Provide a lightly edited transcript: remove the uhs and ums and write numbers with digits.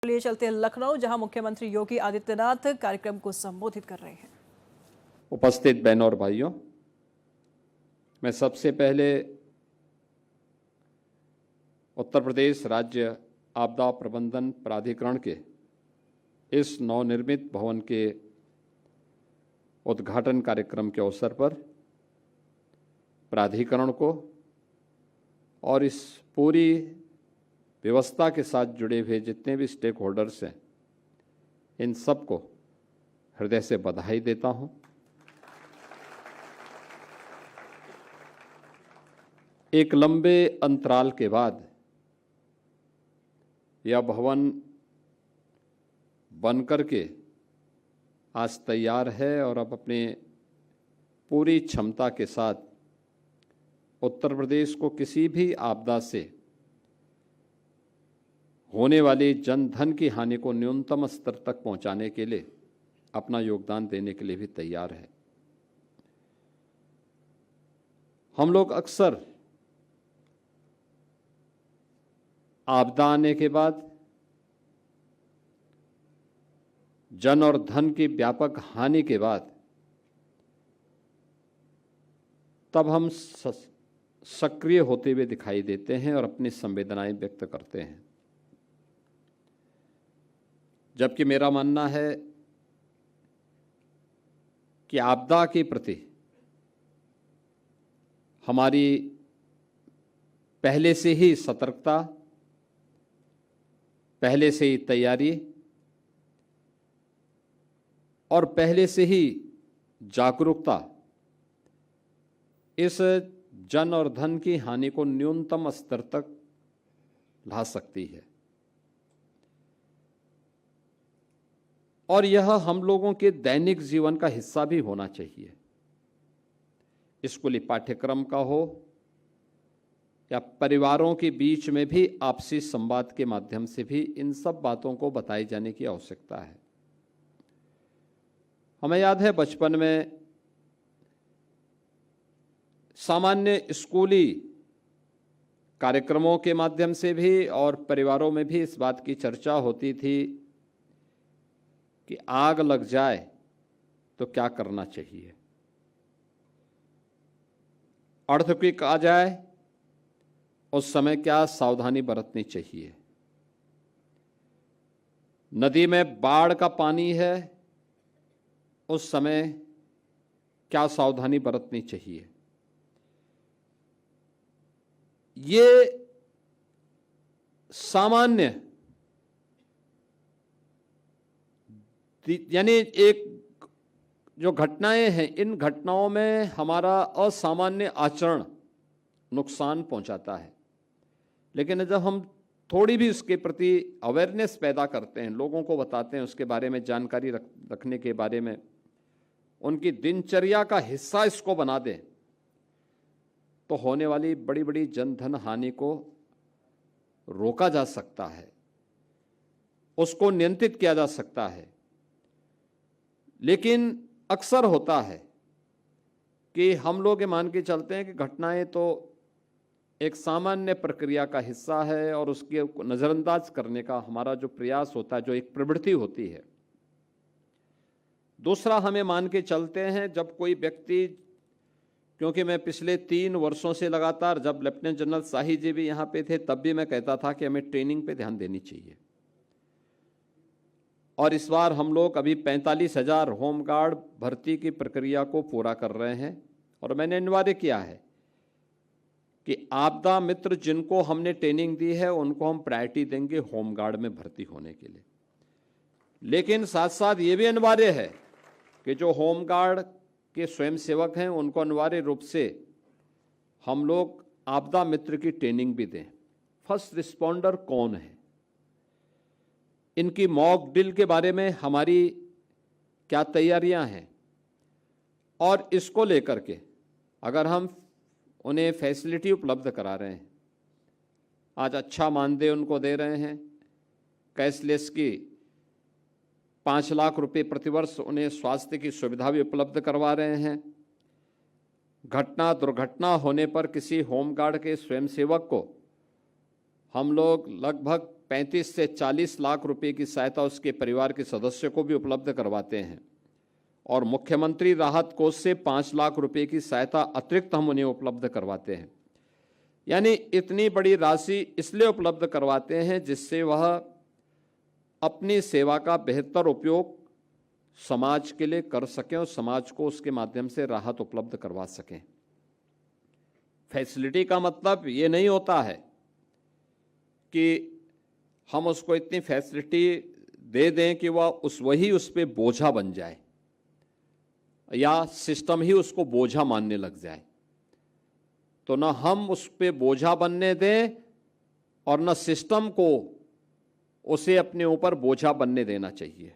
लिए चलते हैं लखनऊ, जहां मुख्यमंत्री योगी आदित्यनाथ कार्यक्रम को संबोधित कर रहे हैं। उपस्थित बहनों और भाइयों, मैं सबसे पहले उत्तर प्रदेश राज्य आपदा प्रबंधन प्राधिकरण के इस नवनिर्मित भवन के उद्घाटन कार्यक्रम के अवसर पर प्राधिकरण को और इस पूरी व्यवस्था के साथ जुड़े हुए जितने भी स्टेक होल्डर्स हैं, इन सबको हृदय से बधाई देता हूं। एक लंबे अंतराल के बाद यह भवन बनकर के आज तैयार है और अब अपने पूरी क्षमता के साथ उत्तर प्रदेश को किसी भी आपदा से होने वाली जन धन की हानि को न्यूनतम स्तर तक पहुंचाने के लिए अपना योगदान देने के लिए भी तैयार है। हम लोग अक्सर आपदा आने के बाद जन और धन की व्यापक हानि के बाद तब हम सक्रिय होते हुए दिखाई देते हैं और अपनी संवेदनाएं व्यक्त करते हैं, जबकि मेरा मानना है कि आपदा के प्रति हमारी पहले से ही सतर्कता, पहले से ही तैयारी और पहले से ही जागरूकता इस जन और धन की हानि को न्यूनतम स्तर तक ला सकती है। और यह हम लोगों के दैनिक जीवन का हिस्सा भी होना चाहिए। स्कूली पाठ्यक्रम का हो या परिवारों के बीच में भी आपसी संवाद के माध्यम से भी इन सब बातों को बताई जाने की आवश्यकता है। हमें याद है बचपन में सामान्य स्कूली कार्यक्रमों के माध्यम से भी और परिवारों में भी इस बात की चर्चा होती थी कि आग लग जाए तो क्या करना चाहिए, अर्थक्वेक आ जाए उस समय क्या सावधानी बरतनी चाहिए, नदी में बाढ़ का पानी है उस समय क्या सावधानी बरतनी चाहिए। ये सामान्य यानी एक जो घटनाएं हैं, इन घटनाओं में हमारा असामान्य आचरण नुकसान पहुंचाता है, लेकिन जब हम थोड़ी भी उसके प्रति अवेयरनेस पैदा करते हैं, लोगों को बताते हैं, उसके बारे में जानकारी रखने के बारे में उनकी दिनचर्या का हिस्सा इसको बना दें, तो होने वाली बड़ी बड़ी जन धन हानि को रोका जा सकता है, उसको नियंत्रित किया जा सकता है। लेकिन अक्सर होता है कि हम लोग ये मान के चलते हैं कि घटनाएं तो एक सामान्य प्रक्रिया का हिस्सा है और उसके नज़रअंदाज करने का हमारा जो प्रयास होता है, जो एक प्रवृत्ति होती है। दूसरा, हमें मान के चलते हैं जब कोई व्यक्ति, क्योंकि मैं पिछले 3 वर्षों से लगातार, जब लेफ्टिनेंट जनरल शाही जी भी यहाँ पे थे तब भी मैं कहता था कि हमें ट्रेनिंग पे ध्यान देनी चाहिए। और इस बार हम लोग अभी 45,000 होमगार्ड भर्ती की प्रक्रिया को पूरा कर रहे हैं और मैंने अनिवार्य किया है कि आपदा मित्र जिनको हमने ट्रेनिंग दी है उनको हम प्रायोरिटी देंगे होमगार्ड में भर्ती होने के लिए। लेकिन साथ साथ ये भी अनिवार्य है कि जो होमगार्ड के स्वयंसेवक हैं उनको अनिवार्य रूप से हम लोग आपदा मित्र की ट्रेनिंग भी दें। फर्स्ट रिस्पॉन्डर कौन है, इनकी मॉक ड्रिल के बारे में हमारी क्या तैयारियां हैं, और इसको लेकर के अगर हम उन्हें फैसिलिटी उपलब्ध करा रहे हैं, आज अच्छा मानदेय उनको दे रहे हैं, कैशलेस की 5 लाख रुपए प्रतिवर्ष उन्हें स्वास्थ्य की सुविधा भी उपलब्ध करवा रहे हैं, घटना दुर्घटना होने पर किसी होमगार्ड के स्वयंसेवक को हम लोग लगभग 35 से 40 लाख रुपए की सहायता उसके परिवार के सदस्य को भी उपलब्ध करवाते हैं और मुख्यमंत्री राहत कोष से 5 लाख रुपए की सहायता अतिरिक्त हम उन्हें उपलब्ध करवाते हैं। यानी इतनी बड़ी राशि इसलिए उपलब्ध करवाते हैं जिससे वह अपनी सेवा का बेहतर उपयोग समाज के लिए कर सकें और समाज को उसके माध्यम से राहत उपलब्ध करवा सकें। फैसिलिटी का मतलब ये नहीं होता है कि हम उसको इतनी फैसिलिटी दे दें कि वह उस पे बोझा बन जाए या सिस्टम ही उसको बोझा मानने लग जाए। तो न हम उस पे बोझा बनने दें और न सिस्टम को उसे अपने ऊपर बोझा बनने देना चाहिए।